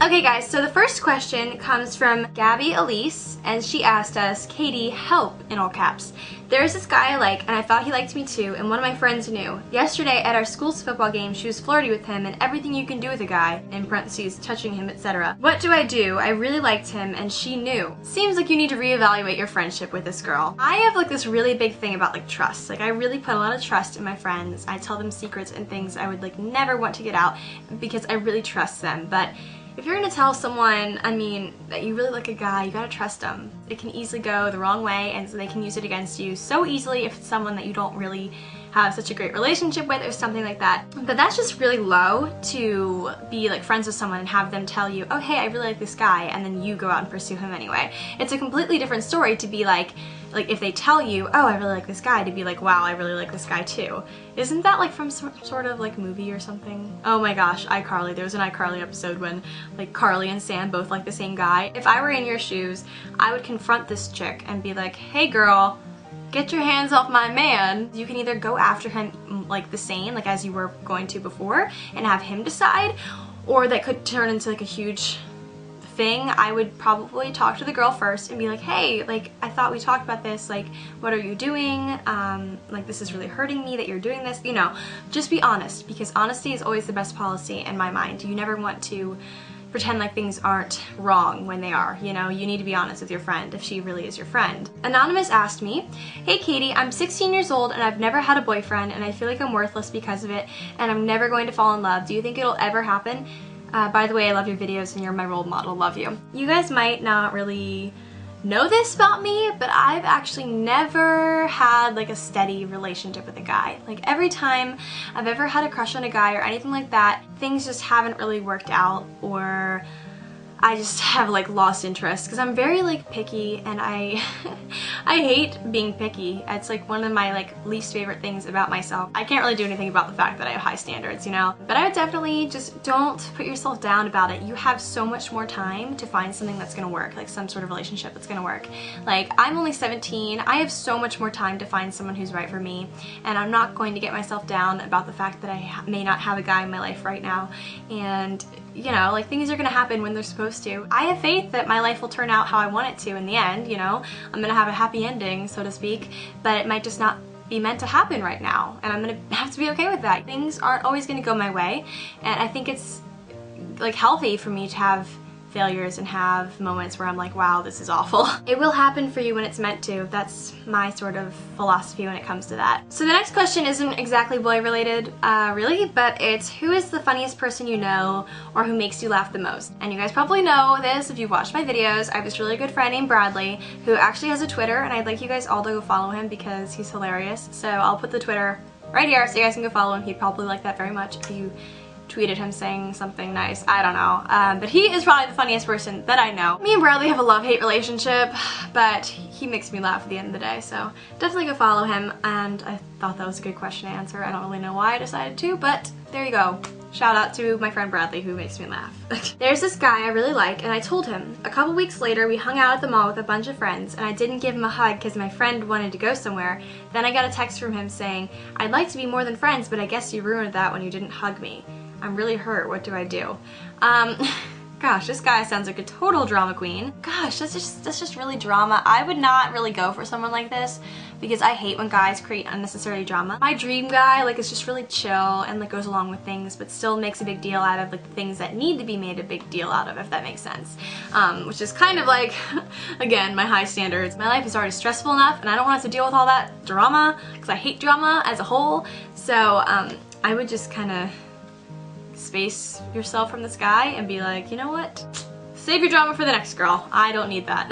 Okay guys, so the first question comes from Gabby Elise, and she asked us, Katie, help, in all caps. There's this guy I like, and I thought he liked me too, and one of my friends knew. Yesterday at our school's football game, she was flirty with him and everything you can do with a guy, in parentheses, touching him, etc. What do? I really liked him, and she knew. Seems like you need to reevaluate your friendship with this girl. I have like this really big thing about like trust. Like I really put a lot of trust in my friends. I tell them secrets and things I would like never want to get out because I really trust them. But if you're gonna tell someone, I mean, that you really like a guy, you gotta trust them. It can easily go the wrong way, and so they can use it against you so easily if it's someone that you don't really have such a great relationship with or something like that. But that's just really low to be like friends with someone and have them tell you, oh hey, I really like this guy, and then you go out and pursue him anyway. It's a completely different story to be like if they tell you, oh I really like this guy, to be like, wow, I really like this guy too. Isn't that like from some sort of like movie or something? Oh my gosh, iCarly. There was an iCarly episode when like Carly and Sam both like the same guy. If I were in your shoes, I would confront this chick and be like, hey girl, get your hands off my man. You can either go after him like the same, like as you were going to before, and have him decide, or that could turn into like a huge thing. I would probably talk to the girl first and be like, hey, like I thought we talked about this, like what are you doing? Like this is really hurting me that you're doing this, you know, just be honest, because honesty is always the best policy in my mind. You never want to pretend like things aren't wrong when they are, you know? You need to be honest with your friend if she really is your friend. Anonymous asked me, hey Katie, I'm 16 years old and I've never had a boyfriend and I feel like I'm worthless because of it and I'm never going to fall in love. Do you think it'll ever happen? By the way, I love your videos and you're my role model. Love you. You guys might not really know this about me, but I've actually never had like a steady relationship with a guy. Like every time I've ever had a crush on a guy or anything like that, things just haven't really worked out, or I just have like lost interest because I'm very like picky, and I hate being picky. It's like one of my like least favorite things about myself. I can't really do anything about the fact that I have high standards, you know? But I would definitely just don't put yourself down about it. You have so much more time to find something that's gonna work, like some sort of relationship that's gonna work. Like I'm only 17, I have so much more time to find someone who's right for me, and I'm not going to get myself down about the fact that I may not have a guy in my life right now. And you know, like things are gonna happen when they're supposed to. I have faith that my life will turn out how I want it to in the end, you know? I'm gonna have a happy ending, so to speak, but it might just not be meant to happen right now, and I'm gonna have to be okay with that. Things aren't always gonna go my way, and I think it's like healthy for me to have failures and have moments where I'm like, wow, this is awful. It will happen for you when it's meant to. That's my sort of philosophy when it comes to that. So the next question isn't exactly boy related, really, but it's who is the funniest person you know or who makes you laugh the most? And you guys probably know this if you've watched my videos. I have this really good friend named Bradley who actually has a Twitter, and I'd like you guys all to go follow him because he's hilarious. So I'll put the Twitter right here so you guys can go follow him. He'd probably like that very much if you tweeted him saying something nice. I don't know. But he is probably the funniest person that I know. Me and Bradley have a love-hate relationship, but he makes me laugh at the end of the day, so definitely go follow him. And I thought that was a good question to answer. I don't really know why I decided to, but there you go. Shout out to my friend Bradley who makes me laugh. There's this guy I really like, and I told him. A couple weeks later, we hung out at the mall with a bunch of friends, and I didn't give him a hug because my friend wanted to go somewhere. Then I got a text from him saying, I'd like to be more than friends, but I guess you ruined that when you didn't hug me. I'm really hurt. What do I do? Gosh, this guy sounds like a total drama queen. Gosh, that's just really drama. I would not really go for someone like this because I hate when guys create unnecessary drama. My dream guy, like, is just really chill and like goes along with things, but still makes a big deal out of like the things that need to be made a big deal out of, if that makes sense. Which is kind of like, again, my high standards. My life is already stressful enough, and I don't want to have to deal with all that drama because I hate drama as a whole. So I would just kind of space yourself from this guy and be like, you know what? Save your drama for the next girl. I don't need that.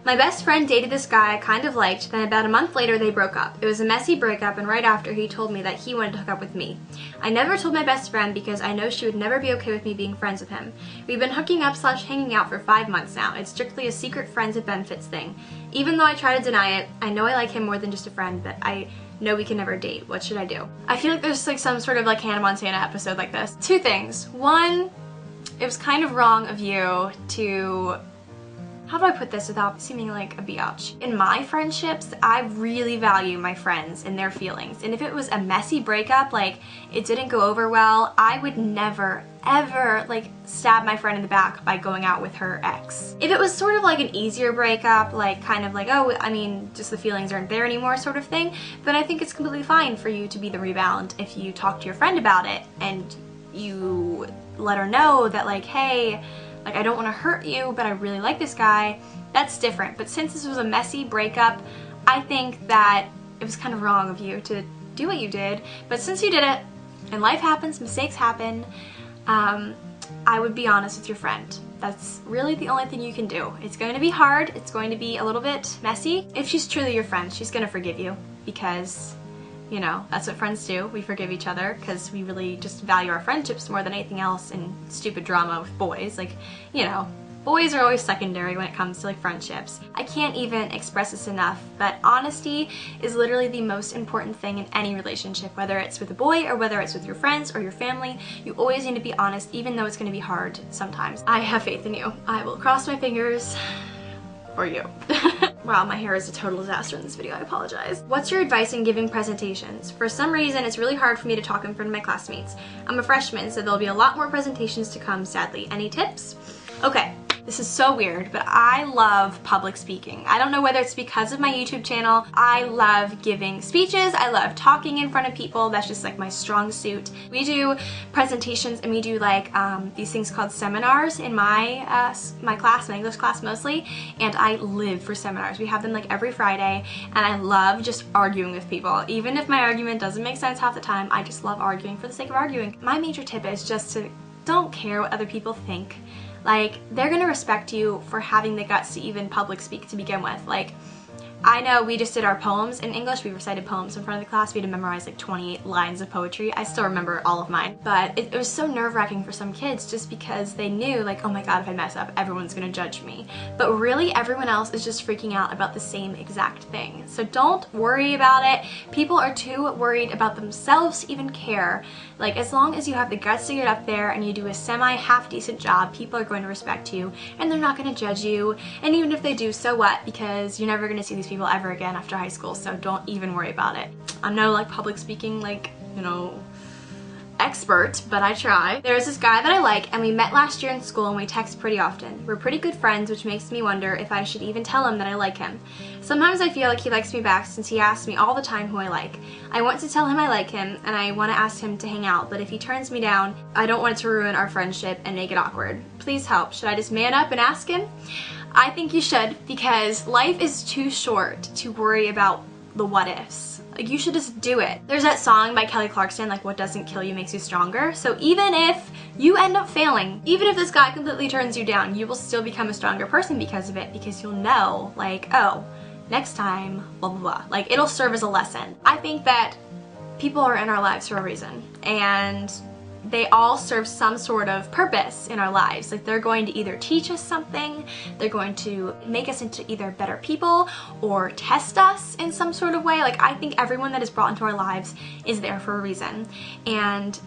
My best friend dated this guy I kind of liked, then about a month later they broke up. It was a messy breakup, and right after he told me that he wanted to hook up with me. I never told my best friend because I know she would never be okay with me being friends with him. We've been hooking up / hanging out for 5 months now. It's strictly a secret friends with benefits thing. Even though I try to deny it, I know I like him more than just a friend, but I know we can never date. What should I do? I feel like there's like some sort of like Hannah Montana episode like this. Two things. One, it was kind of wrong of you to how do I put this without seeming like a biatch? In my friendships, I really value my friends and their feelings. And if it was a messy breakup, like it didn't go over well, I would never, ever like stab my friend in the back by going out with her ex. If it was sort of like an easier breakup, like kind of like, oh, I mean, just the feelings aren't there anymore sort of thing, then I think it's completely fine for you to be the rebound if you talk to your friend about it and you let her know that like, hey, like I don't want to hurt you, but I really like this guy. That's different. But since this was a messy breakup, I think that it was kind of wrong of you to do what you did. But since you did it, and life happens, mistakes happen, I would be honest with your friend. That's really the only thing you can do. It's going to be hard. It's going to be a little bit messy. If she's truly your friend, she's going to forgive you because, you know, that's what friends do. We forgive each other because we really just value our friendships more than anything else in stupid drama with boys. Like, you know, boys are always secondary when it comes to like friendships. I can't even express this enough, but honesty is literally the most important thing in any relationship, whether it's with a boy or whether it's with your friends or your family. You always need to be honest, even though it's going to be hard sometimes. I have faith in you. I will cross my fingers for you. Wow, my hair is a total disaster in this video, I apologize. What's your advice in giving presentations? For some reason, it's really hard for me to talk in front of my classmates. I'm a freshman, so there'll be a lot more presentations to come, sadly. Any tips? Okay. This is so weird, but I love public speaking. I don't know whether it's because of my YouTube channel. I love giving speeches. I love talking in front of people. That's just like my strong suit. We do presentations and we do like these things called seminars in my class, my English class mostly, and I live for seminars. We have them like every Friday, and I love just arguing with people. Even if my argument doesn't make sense half the time, I just love arguing for the sake of arguing. My major tip is just to don't care what other people think. Like, they're gonna respect you for having the guts to even public speak to begin with. Like, I know we just did our poems in English. We recited poems in front of the class. We had to memorize like 28 lines of poetry. I still remember all of mine. But it was so nerve-wracking for some kids just because they knew like, oh my god, if I mess up, everyone's gonna judge me. But really, everyone else is just freaking out about the same exact thing. So don't worry about it. People are too worried about themselves to even care. Like, as long as you have the guts to get up there and you do a semi-half-decent job, people are going to respect you and they're not going to judge you. And even if they do, so what? Because you're never going to see these people ever again after high school, so don't even worry about it. I'm no like public speaking, like, you know, expert, but I try. There's this guy that I like, and we met last year in school and we text pretty often. We're pretty good friends, which makes me wonder if I should even tell him that I like him. Sometimes I feel like he likes me back since he asks me all the time who I like. I want to tell him I like him and I want to ask him to hang out, but if he turns me down, I don't want it to ruin our friendship and make it awkward. Please help. Should I just man up and ask him? I think you should, because life is too short to worry about the what ifs. Like, you should just do it. There's that song by Kelly Clarkson, like, what doesn't kill you makes you stronger. So even if you end up failing, even if this guy completely turns you down, you will still become a stronger person because of it, because you'll know, like, oh, next time, blah, blah, blah. Like, it'll serve as a lesson. I think that people are in our lives for a reason, and they all serve some sort of purpose in our lives. Like, they're going to either teach us something, they're going to make us into either better people, or test us in some sort of way. Like, I think everyone that is brought into our lives is there for a reason. And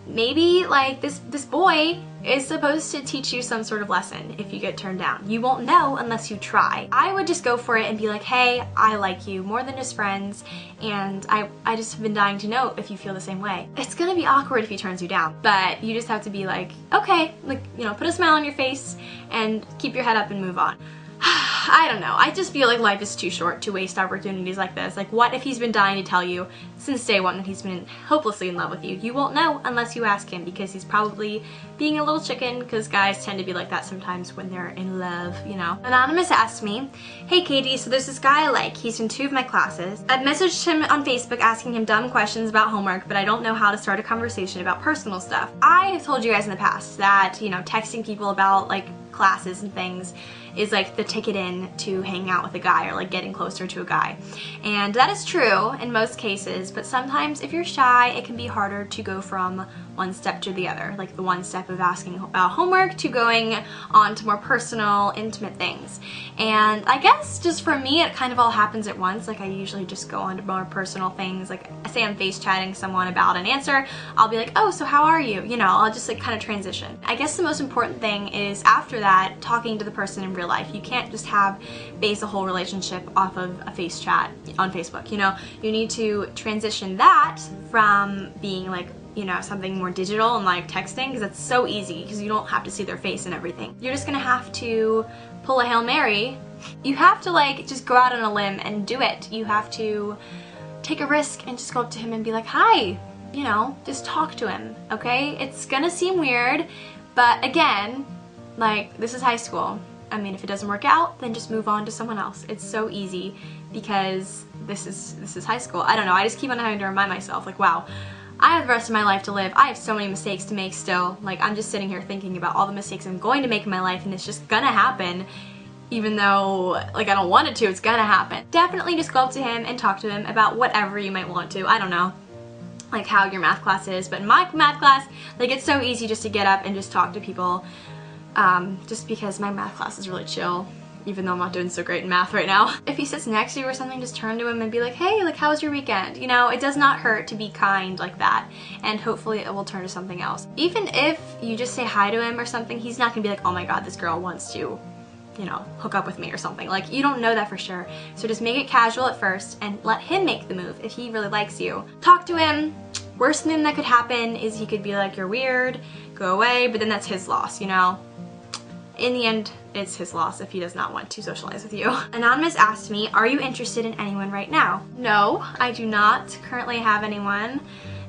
maybe, like, this boy is supposed to teach you some sort of lesson if you get turned down. You won't know unless you try. I would just go for it and be like, hey, I like you more than just friends, and I just have been dying to know if you feel the same way. It's gonna be awkward if he turns you down, but you just have to be like, okay, like, you know, put a smile on your face and keep your head up and move on. I don't know. I just feel like life is too short to waste opportunities like this. Like, what if he's been dying to tell you since day one that he's been hopelessly in love with you? You won't know unless you ask him, because he's probably being a little chicken, because guys tend to be like that sometimes when they're in love, you know. Anonymous asked me, hey Katie, so there's this guy I like. He's in 2 of my classes. I've messaged him on Facebook asking him dumb questions about homework, but I don't know how to start a conversation about personal stuff. I have told you guys in the past that, you know, texting people about like classes and things is like the ticket in to hang out with a guy, or like getting closer to a guy. And that is true in most cases, but sometimes if you're shy, it can be harder to go from one step to the other, like the one step of asking about homework to going on to more personal, intimate things. And I guess just for me, it kind of all happens at once. Like, I usually just go on to more personal things. Like, say I'm face chatting someone about an answer, I'll be like, oh, so how are you? You know, I'll just like kind of transition. I guess the most important thing is after that talking to the person in real life. You can't just base a whole relationship off of a face chat on Facebook, you know? You need to transition that from being like, you know, something more digital and like texting, because it's so easy because you don't have to see their face and everything. You're just gonna have to pull a Hail Mary. You have to like just go out on a limb and do it. You have to take a risk and just go up to him and be like, hi, you know, just talk to him, okay? It's gonna seem weird, but again, like, this is high school. I mean, if it doesn't work out, then just move on to someone else. It's so easy because this is high school. I don't know, I just keep on having to remind myself, like, wow, I have the rest of my life to live. I have so many mistakes to make still. Like, I'm just sitting here thinking about all the mistakes I'm going to make in my life, and it's just gonna happen. Even though, like, I don't want it to, it's gonna happen. Definitely just go up to him and talk to him about whatever you might want to. I don't know, like how your math class is, but in my math class, like, it's so easy just to get up and just talk to people, just because my math class is really chill, even though I'm not doing so great in math right now. If he sits next to you or something, just turn to him and be like, hey, like, how was your weekend? You know, it does not hurt to be kind like that, and hopefully it will turn to something else. Even if you just say hi to him or something, he's not gonna be like, oh my god, this girl wants to, you know, hook up with me or something. Like, you don't know that for sure. So just make it casual at first and let him make the move if he really likes you. Talk to him. Worst thing that could happen is he could be like, you're weird, go away, but then that's his loss, you know? In the end, it's his loss if he does not want to socialize with you. Anonymous asked me, are you interested in anyone right now? No, I do not currently have anyone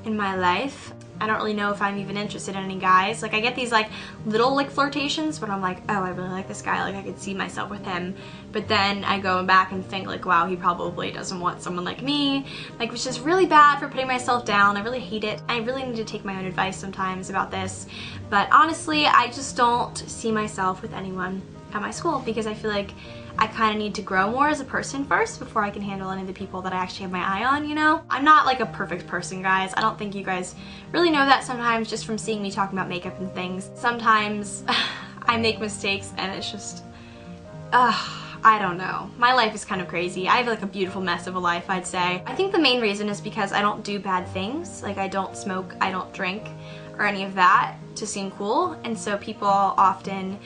in my life. I don't really know if I'm even interested in any guys. Like, I get these like little like flirtations, but I'm like, oh, I really like this guy, like I could see myself with him. But then I go back and think like, wow, he probably doesn't want someone like me, like, which is really bad for putting myself down. I really hate it. I really need to take my own advice sometimes about this. But honestly, I just don't see myself with anyone at my school because I feel like I kind of need to grow more as a person first before I can handle any of the people that I actually have my eye on, you know? I'm not like a perfect person, guys. I don't think you guys really know that sometimes just from seeing me talking about makeup and things. Sometimes I make mistakes and it's just, I don't know. My life is kind of crazy. I have like a beautiful mess of a life, I'd say. I think the main reason is because I don't do bad things. Like, I don't smoke, I don't drink, or any of that to seem cool. And so people often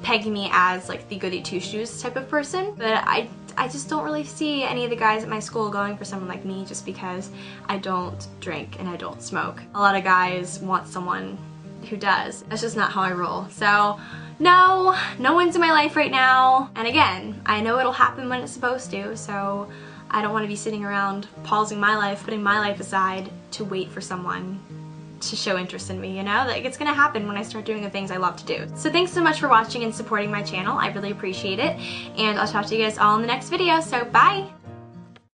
peg me as like the goody two-shoes type of person, but I just don't really see any of the guys at my school going for someone like me just because I don't drink and I don't smoke. A lot of guys want someone who does. That's just not how I roll. So no one's in my life right now, and again, I know it'll happen when it's supposed to, so I don't want to be sitting around pausing my life, putting my life aside to wait for someone to show interest in me, you know? Like, it's gonna happen when I start doing the things I love to do. So thanks so much for watching and supporting my channel. I really appreciate it, and I'll talk to you guys all in the next video, so bye!